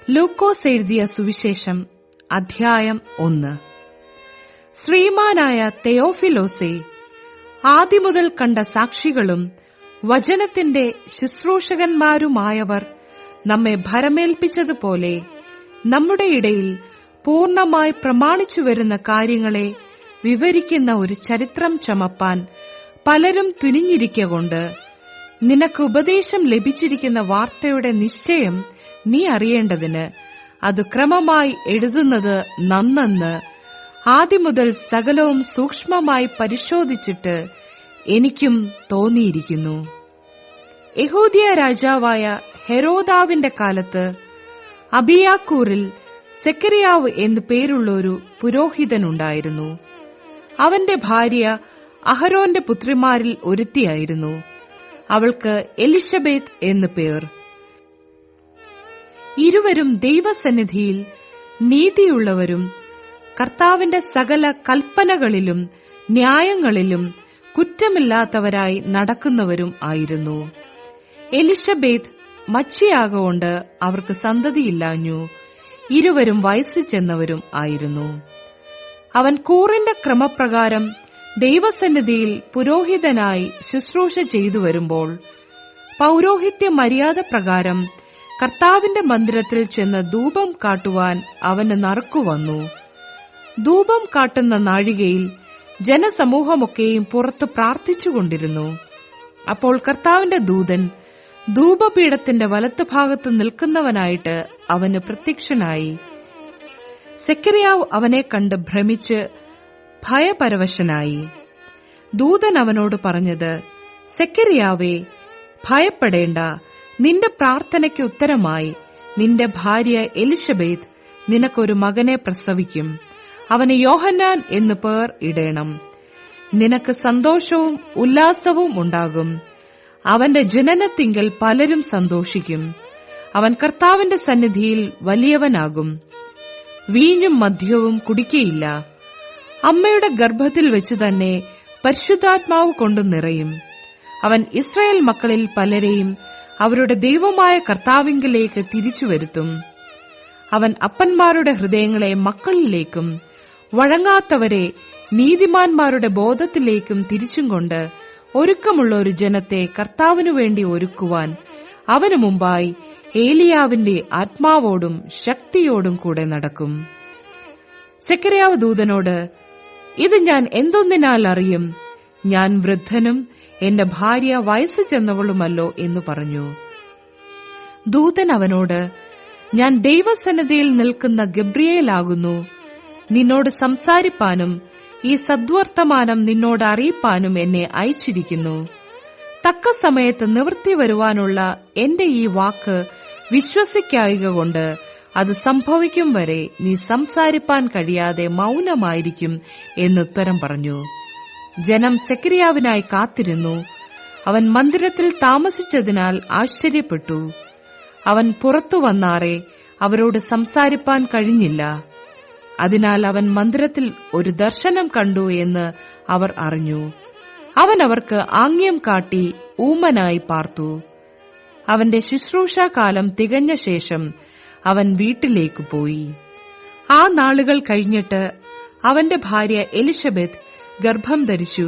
ലൂക്കോസ് എഴുതിയ സുവിശേഷം അധ്യായം 1. ശ്രീമാനായ തെയോഫിലോസേ, ആദിമുതൽ കണ്ട സാക്ഷികളും വചനത്തിന്റെ ശുശ്രൂഷകന്മാരുമായവർ നമ്മെ ഭരമേൽപ്പിച്ചതുപോലെ നമ്മുടെ ഇടയിൽ പൂർണ്ണമായി പ്രമാണിച്ചു വരുന്ന കാര്യങ്ങളെ വിവരിക്കുന്ന ഒരു ചരിത്രം ചമപ്പാൻ പലരും തുനിഞ്ഞിരിക്കൊണ്ട് നിനക്ക് ഉപദേശം ലഭിച്ചിരിക്കുന്ന വാർത്തയുടെ നിശ്ചയം നീ അറിയേണ്ടതിന് അത് ക്രമമായി എഴുതുന്നത് നന്നെന്ന് ആദ്യമുതൽ സകലവും സൂക്ഷ്മമായി പരിശോധിച്ചിട്ട് എനിക്കും തോന്നിയിരിക്കുന്നു. യഹൂദിയ രാജാവായ ഹെരോദാവിന്റെ കാലത്ത് അബിയാക്കൂറിൽ സെക്കറിയാവ് എന്നു പേരുള്ളൊരു പുരോഹിതനുണ്ടായിരുന്നു. അവന്റെ ഭാര്യ അഹരോന്റെ പുത്രിമാരിൽ ഒരുത്തിയായിരുന്നു. അവൾക്ക് എലിശബേത്ത് എന്നു പേർ. ഇരുവരും ദൈവസന്നിധിയിൽ നീതിയുള്ളവരും കർത്താവിന്റെ സകല കൽപ്പനകളിലും ന്യായങ്ങളിലും കുറ്റമില്ലാത്തവരായി നടക്കുന്നവരും ആയിരുന്നു. എലിശബേത്ത് മച്ചിയാകൊണ്ട് അവർക്ക് സന്തതിയില്ലാഞ്ഞു. ഇരുവരും വയസ്സു ചെന്നവരും ആയിരുന്നു. അവൻ കൂറിന്റെ ക്രമപ്രകാരം ദൈവസന്നിധിയിൽ പുരോഹിതനായി ശുശ്രൂഷ ചെയ്തു വരുമ്പോൾ പൗരോഹിത്യ മര്യാദ പ്രകാരം കർത്താവിന്റെ മന്ദിരത്തിൽ ചെന്ന് ധൂപം കാട്ടുവാൻ അവന് നറുക്കുവന്നു. ധൂപം കാട്ടുന്ന നാഴികയിൽ ജനസമൂഹമൊക്കെയും പുറത്ത് പ്രാർത്ഥിച്ചുകൊണ്ടിരുന്നു. അപ്പോൾ കർത്താവിന്റെ ദൂതൻ ധൂപപീഠത്തിന്റെ വലത്തുഭാഗത്ത് നിൽക്കുന്നവനായിട്ട് അവന് പ്രത്യക്ഷനായി. സെക്കറിയാവ് അവനെ കണ്ട് ഭ്രമിച്ച് ഭയപരവശനായി. ദൂതൻ അവനോട് പറഞ്ഞത്, സെക്കറിയാവേ, ഭയപ്പെടേണ്ട. നിന്റെ പ്രാർത്ഥനയ്ക്ക് ഉത്തരമായി നിന്റെ ഭാര്യ എലിശബേത്ത് നിനക്കൊരു മകനെ പ്രസവിക്കും. അവന് യോഹന്നാൻ എന്നു പേർ ഇടേണം. നിനക്ക് സന്തോഷവും ഉല്ലാസവും ഉണ്ടാകും. അവന്റെ ജനനത്തിങ്കൽ പലരും സന്തോഷിക്കും. അവൻ കർത്താവിന്റെ സന്നിധിയിൽ വലിയവനാകും. വീഞ്ഞും മദ്യവും കുടിക്കയില്ല. അമ്മയുടെ ഗർഭത്തിൽ വെച്ച് തന്നെ പരിശുദ്ധാത്മാവ് കൊണ്ട് നിറയും. അവൻ ഇസ്രായേൽ മക്കളിൽ പലരെയും അവരുടെ ദൈവമായ കർത്താവിങ്കലേക്ക് തിരിച്ചുവരുത്തും. അവൻ അപ്പന്മാരുടെ ഹൃദയങ്ങളെ മക്കളിലേക്കും വഴങ്ങാത്തവരെ നീതിമാന്മാരുടെ ബോധത്തിലേക്കും തിരിച്ചും കൊണ്ട് ഒരുക്കമുള്ള ഒരു ജനത്തെ കർത്താവിനു വേണ്ടി ഒരുക്കുവാൻ അവനു മുമ്പായി ഏലിയാവിന്റെ ആത്മാവോടും ശക്തിയോടും കൂടെ നടക്കും. സെക്കറിയാവ് ദൂതനോട്, ഇത് ഞാൻ എന്തൊന്നിനാൽ അറിയും? ഞാൻ വൃദ്ധനും എന്റെ ഭാര്യ വയസ്സു ചെന്നവളുമല്ലോ എന്നു പറഞ്ഞു. ദൂതൻ അവനോട്, ഞാൻ ദൈവസന്നിധിയിൽ നിൽക്കുന്ന ഗബ്രിയേലാകുന്നു. നിന്നോട് സംസാരിപ്പാനും ഈ സദ്വർത്തമാനം നിന്നോട് അറിയിപ്പാനും എന്നെ അയച്ചിരിക്കുന്നു. തക്ക സമയത്ത് നിവൃത്തി വരുവാനുള്ള എന്റെ ഈ വാക്ക് വിശ്വസിക്കായകൊണ്ട് അത് സംഭവിക്കും വരെ നീ സംസാരിപ്പാൻ കഴിയാതെ മൗനമായിരിക്കും എന്നുത്തരം പറഞ്ഞു. ജനം സെക്കറിയാവിനായി കാത്തിരുന്നു. അവൻ മന്ദിരത്തിൽ താമസിച്ചതിനാൽ ആശ്ചര്യപ്പെട്ടു. അവൻ പുറത്തു വന്നാറെ അവരോട് സംസാരിപ്പാൻ കഴിഞ്ഞില്ല. അതിനാൽ അവൻ മന്ദിരത്തിൽ ഒരു ദർശനം കണ്ടു എന്ന് അവർ അറിഞ്ഞു. അവൻ അവർക്ക് ആംഗ്യം കാട്ടി ഊമനായി പാർത്തു. അവന്റെ ശുശ്രൂഷാകാലം തികഞ്ഞ ശേഷം അവൻ വീട്ടിലേക്ക് പോയി. ആ നാളുകൾ കഴിഞ്ഞിട്ട് അവന്റെ ഭാര്യ എലിശബെത്ത് ഗർഭം ധരിച്ചു.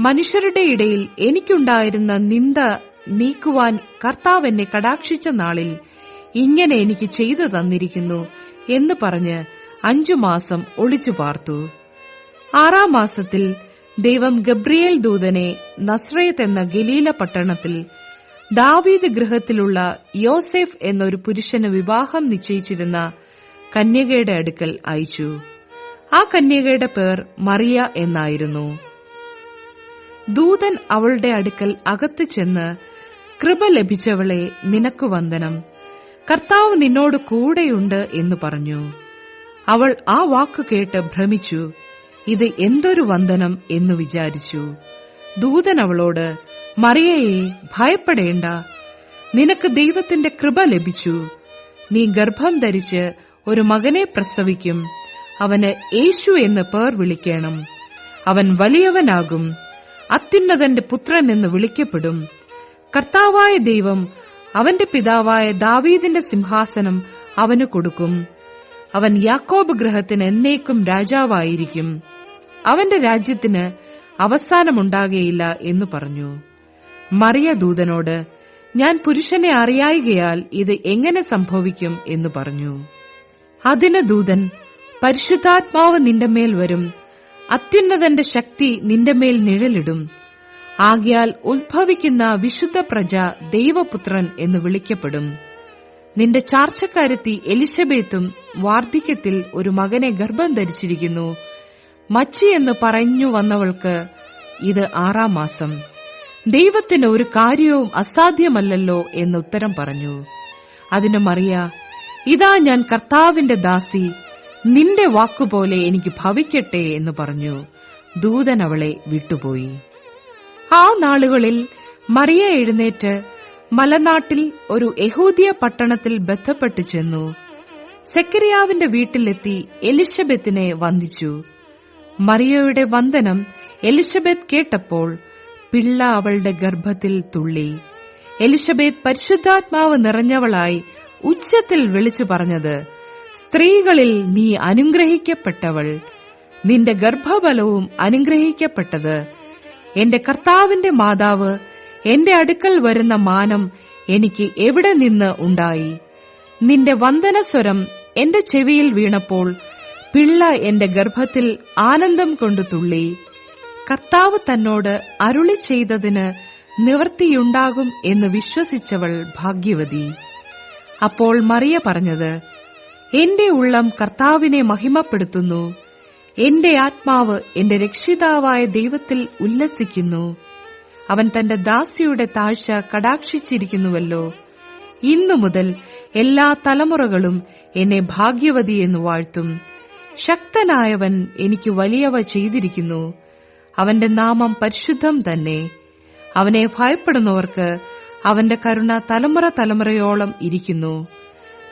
മനുഷ്യരുടെ ഇടയിൽ എനിക്കുണ്ടായിരുന്ന നിന്ദ നീക്കുവാൻ കർത്താവ് എന്നെ കടാക്ഷിച്ച നാളിൽ ഇങ്ങനെ എനിക്ക് ചെയ്തു തന്നിരിക്കുന്നു എന്ന് പറഞ്ഞ് 5 മാസം ഒളിച്ചു പാർത്തു. 6 മാസത്തിൽ ദൈവം ഗബ്രിയേൽ ദൂതനെ നസ്രയത്ത് എന്ന ഗലീല പട്ടണത്തിൽ ദാവീദ് ഗൃഹത്തിലുള്ള യോസെഫ് എന്നൊരു പുരുഷന് വിവാഹം നിശ്ചയിച്ചിരുന്ന കന്യകയുടെ അടുക്കൽ അയച്ചു. ആ കന്യകയുടെ പേർ മറിയ എന്നായിരുന്നു. ദൂതൻ അവളുടെ അടുക്കൽ അകത്ത് ചെന്ന്, കൃപ ലഭിച്ചവളെ, നിനക്ക് വന്ദനം, കർത്താവ് നിന്നോട് കൂടെയുണ്ട് എന്ന് പറഞ്ഞു. അവൾ ആ വാക്കു കേട്ട് ഭ്രമിച്ചു. ഇത് എന്തൊരു വന്ദനം എന്നു വിചാരിച്ചു. ദൂതൻ അവളോട്, മറിയയെ, ഭയപ്പെടേണ്ട. നിനക്ക് ദൈവത്തിന്റെ കൃപ ലഭിച്ചു. നീ ഗർഭം ധരിച്ച് ഒരു മകനെ പ്രസവിക്കും. അവന് യേശു എന്ന് പേർ വിളിക്കണം. അവൻ വലിയവനാകും. അത്യുന്നതന്റെ പുത്രൻ എന്ന് വിളിക്കപ്പെടും. കർത്താവായ ദൈവം അവന്റെ പിതാവായ ദാവീദിന്റെ സിംഹാസനം അവന് കൊടുക്കും. അവൻ യാക്കോബ് ഗൃഹത്തിന് എന്നേക്കും രാജാവായിരിക്കും. അവന്റെ രാജ്യത്തിന് അവസാനമുണ്ടാകുകയില്ല എന്ന് പറഞ്ഞു. മറിയ ദൂതനോട്, ഞാൻ പുരുഷനെ അറിയായികയാൽ ഇത് എങ്ങനെ സംഭവിക്കും എന്ന് പറഞ്ഞു. അതിന് ദൂതൻ, പരിശുദ്ധാത്മാവ് നിന്റെ മേൽ വരും, അത്യുന്നതന്റെ ശക്തി നിന്റെ മേൽ നിഴലിടും. ആകയാൽ ഉദ്ഭവിക്കുന്ന വിശുദ്ധ പ്രജ ദൈവപുത്രൻ എന്ന് വിളിക്കപ്പെടും. നിന്റെ ചാർച്ചക്കാരത്തി എലിശബേത്തും വാർദ്ധക്യത്തിൽ ഒരു മകനെ ഗർഭം ധരിച്ചിരിക്കുന്നു. മച്ചി എന്ന് പറഞ്ഞു വന്നവൾക്ക് ഇത് 6-ാം മാസം. ദൈവത്തിന് ഒരു കാര്യവും അസാധ്യമല്ലല്ലോ എന്ന് ഉത്തരം പറഞ്ഞു. അതിന് മറിയ, ഇതാ ഞാൻ കർത്താവിന്റെ ദാസി, നിന്റെ വാക്കുപോലെ എനിക്ക് ഭവിക്കട്ടെ എന്ന് പറഞ്ഞു. ദൂതൻ അവളെ വിട്ടുപോയി. ആ നാളുകളിൽ മറിയ എഴുന്നേറ്റ് മലനാട്ടിൽ ഒരു യഹൂദിയ പട്ടണത്തിൽ ബന്ധപ്പെട്ടു ചെന്നു. സെക്കരിയാവിന്റെ വീട്ടിലെത്തി എലിശബെത്തിനെ വന്ദിച്ചു. മറിയയുടെ വന്ദനം എലിശബെത്ത് കേട്ടപ്പോൾ പിള്ള അവളുടെ ഗർഭത്തിൽ തുള്ളി. എലിശബെത്ത് പരിശുദ്ധാത്മാവ് നിറഞ്ഞവളായി ഉച്ചത്തിൽ വിളിച്ചു പറഞ്ഞത്, സ്ത്രീകളിൽ നീ അനുഗ്രഹിക്കപ്പെട്ടവൾ, നിന്റെ ഗർഭഫലവും അനുഗ്രഹിക്കപ്പെട്ടത്. എന്റെ കർത്താവിന്റെ മാതാവ് എന്റെ അടുക്കൽ വരുന്ന മാനം എനിക്ക് എവിടെ നിന്ന് ഉണ്ടായി? നിന്റെ വന്ദനസ്വരം എന്റെ ചെവിയിൽ വീണപ്പോൾ പിള്ള എന്റെ ഗർഭത്തിൽ ആനന്ദം കൊണ്ടു തുള്ളി. കർത്താവ് തന്നോട് അരുളി ചെയ്തതിന് നിവൃത്തിയുണ്ടാകും എന്ന് വിശ്വസിച്ചവൾ ഭാഗ്യവതി. അപ്പോൾ മറിയ പറഞ്ഞത്, എന്റെ ഉള്ളം കർത്താവിനെ മഹിമപ്പെടുത്തുന്നു, എന്റെ ആത്മാവ് എന്റെ രക്ഷിതാവായ ദൈവത്തിൽ ഉല്ലസിക്കുന്നു. അവൻ തന്റെ ദാസിയുടെ താഴ്ച കടാക്ഷിച്ചിരിക്കുന്നുവല്ലോ. ഇന്നു മുതൽ എല്ലാ തലമുറകളും എന്നെ ഭാഗ്യവതി എന്ന് വാഴ്ത്തും. ശക്തനായവൻ എനിക്ക് വലിയവ ചെയ്തിരിക്കുന്നു. അവന്റെ നാമം പരിശുദ്ധം തന്നെ. അവനെ ഭയപ്പെടുന്നവർക്ക് അവന്റെ കരുണ തലമുറ തലമുറയോളം ഇരിക്കുന്നു.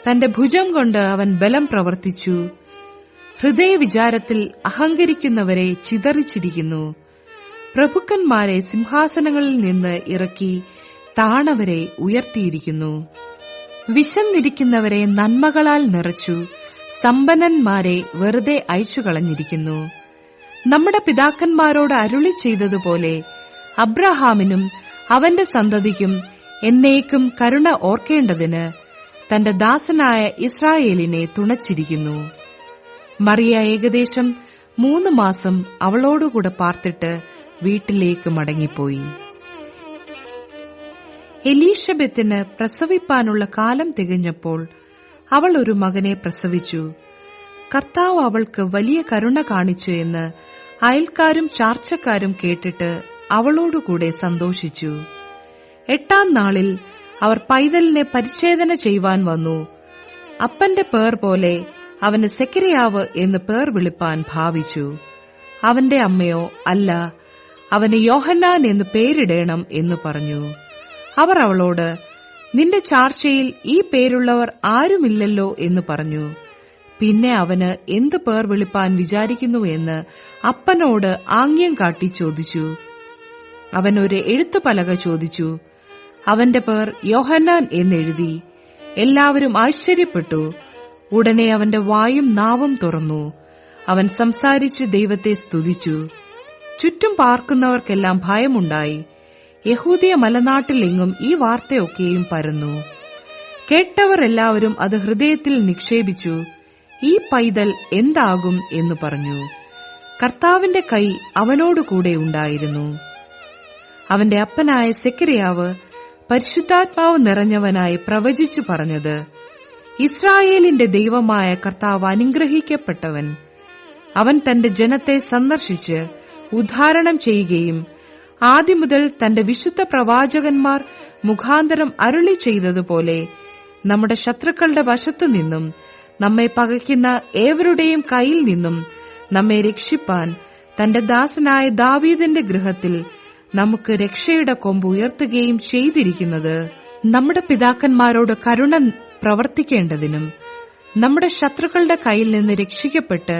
തന്റെ ഭുജം കൊണ്ട് അവൻ ബലം പ്രവർത്തിച്ചു. ഹൃദയവിചാരത്തിൽ അഹങ്കരിക്കുന്നവരെ ചിതറിച്ചിരിക്കുന്നു. പ്രഭുക്കന്മാരെ സിംഹാസനങ്ങളിൽ നിന്ന് ഇറക്കി താണവരെ ഉയർത്തിയിരിക്കുന്നു. വിശന്നിരിക്കുന്നവരെ നന്മകളാൽ നിറച്ചു. സമ്പന്നന്മാരെ വെറുതെ അയച്ചുകളഞ്ഞിരിക്കുന്നു. നമ്മുടെ പിതാക്കന്മാരോട് അരുളി ചെയ്തതുപോലെ അബ്രഹാമിനും അവന്റെ സന്തതിക്കും എന്നേക്കും കരുണ ഓർക്കേണ്ടതിന് തന്റെ ദാസനായ ഇസ്രായേലിനെ തുണച്ചിരിക്കുന്നു. മറിയ ഏകദേശം 3 മാസം അവളോടുകൂടെ പാർത്തിട്ട് വീട്ടിലേക്ക് മടങ്ങിപ്പോയി. എലീശബെത്തിന് പ്രസവിപ്പാനുള്ള കാലം തികഞ്ഞപ്പോൾ അവൾ ഒരു മകനെ പ്രസവിച്ചു. കർത്താവ് അവൾക്ക് വലിയ കരുണ കാണിച്ചു എന്ന് അയൽക്കാരും ചാർച്ചക്കാരും കേട്ടിട്ട് അവളോടുകൂടെ സന്തോഷിച്ചു. 8-ാം നാളിൽ അവർ പൈതലിനെ പരിച്ഛേദന ചെയ്യുവാൻ വന്നു. അപ്പന്റെ പേർ പോലെ അവന് സെക്കരിയാവ് എന്ന് പേർ വിളിപ്പാൻ ഭാവിച്ചു. അവന്റെ അമ്മയോ, അല്ല, അവന് യോഹന്നാൻ എന്ന് പേരിടേണം എന്ന് പറഞ്ഞു. അവർ അവളോട്, നിന്റെ ചാർച്ചയിൽ ഈ പേരുള്ളവർ ആരുമില്ലല്ലോ എന്ന് പറഞ്ഞു. പിന്നെ അവന് എന്ത് പേർ വിളിപ്പാൻ വിചാരിക്കുന്നു എന്ന് അപ്പനോട് ആംഗ്യം കാട്ടി ചോദിച്ചു. അവൻ ഒരു എഴുത്തുപലക ചോദിച്ചു. അവന്റെ പേർ യോഹന്നാൻ എന്നെഴുതി. എല്ലാവരും ആശ്ചര്യപ്പെട്ടു. ഉടനെ അവന്റെ വായും നാവും തുറന്നു. അവൻ സംസാരിച്ച് ദൈവത്തെ സ്തുതിച്ചു. ചുറ്റും പാർക്കുന്നവർക്കെല്ലാം ഭയമുണ്ടായി. യഹൂദിയ മലനാട്ടിലെങ്ങും ഈ വാർത്തയൊക്കെയും പരന്നു. കേട്ടവർ എല്ലാവരും അത് ഹൃദയത്തിൽ നിക്ഷേപിച്ചു. ഈ പൈതൽ എന്താകും എന്ന് പറഞ്ഞു. കർത്താവിന്റെ കൈ അവനോടുകൂടെ ഉണ്ടായിരുന്നു. അവന്റെ അപ്പനായ സെക്കരിയാവ് പരിശുദ്ധാത്മാവ് നിറഞ്ഞവനായി പ്രവചിച്ചു പറഞ്ഞത്, ഇസ്രായേലിന്റെ ദൈവമായ കർത്താവ് അനുഗ്രഹിക്കപ്പെട്ടവൻ. അവൻ തന്റെ ജനത്തെ സന്ദർശിച്ച് ഉദ്ധാരണം ചെയ്യുകയും ആദ്യം മുതൽ തന്റെ വിശുദ്ധ പ്രവാചകന്മാർ മുഖാന്തരം അരുളി ചെയ്തതുപോലെ നമ്മുടെ ശത്രുക്കളുടെ വശത്തുനിന്നും നമ്മെ പകയ്ക്കുന്ന ഏവരുടെയും കയ്യിൽ നിന്നും നമ്മെ രക്ഷിപ്പാൻ തന്റെ ദാസനായ ദാവീദിന്റെ ഗൃഹത്തിൽ നമുക്ക് രക്ഷയുടെ കൊമ്പ് ഉയർത്തുകയും ചെയ്തിരിക്കുന്നത് നമ്മുടെ പിതാക്കന്മാരോട് കരുണ പ്രവർത്തിക്കേണ്ടതിനും നമ്മുടെ ശത്രുക്കളുടെ കയ്യിൽ നിന്ന് രക്ഷിക്കപ്പെട്ട്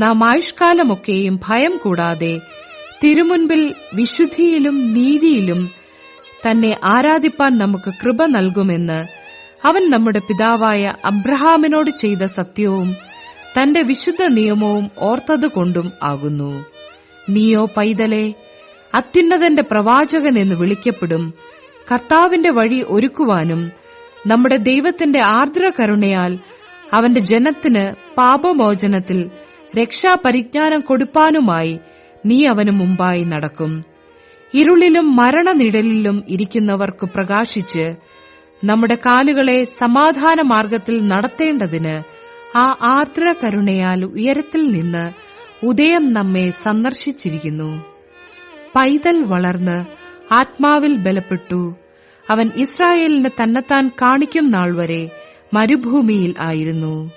നാം ആയുഷ്കാലമൊക്കെയും ഭയം കൂടാതെ തിരുമുൻപിൽ വിശുദ്ധിയിലും നീതിയിലും തന്നെ ആരാധിപ്പാൻ നമുക്ക് കൃപ നൽകുമെന്ന് അവൻ നമ്മുടെ പിതാവായ അബ്രഹാമിനോട് ചെയ്ത സത്യവും തന്റെ വിശുദ്ധ നിയമവും ഓർത്തതുകൊണ്ടും ആകുന്നു. നീയോ പൈതലേ, അത്യുന്നതന്റെ പ്രവാചകൻ എന്ന് വിളിക്കപ്പെടും. കർത്താവിന്റെ വഴി ഒരുക്കുവാനും നമ്മുടെ ദൈവത്തിന്റെ ആർദ്രകരുണയാൽ അവന്റെ ജനത്തിന് പാപമോചനത്തിൽ രക്ഷാപരിജ്ഞാനം കൊടുപ്പാനുമായി നീ അവന് മുമ്പായി നടക്കും. ഇരുളിലും മരണനിഴലിലും ഇരിക്കുന്നവർക്ക് പ്രകാശിച്ച് നമ്മുടെ കാലുകളെ സമാധാന മാർഗത്തിൽ നടത്തേണ്ടതിന് ആ ആർദ്രകരുണയാൽ ഉയരത്തിൽ നിന്ന് ഉദയം നമ്മെ സന്ദർശിച്ചിരിക്കുന്നു. പൈതൽ വളർന്ന് ആത്മാവിൽ ബലപ്പെട്ടു. അവൻ ഇസ്രായേലിന് തന്നെത്താൻ കാണിക്കും നാൾ വരെ മരുഭൂമിയിൽ ആയിരുന്നു.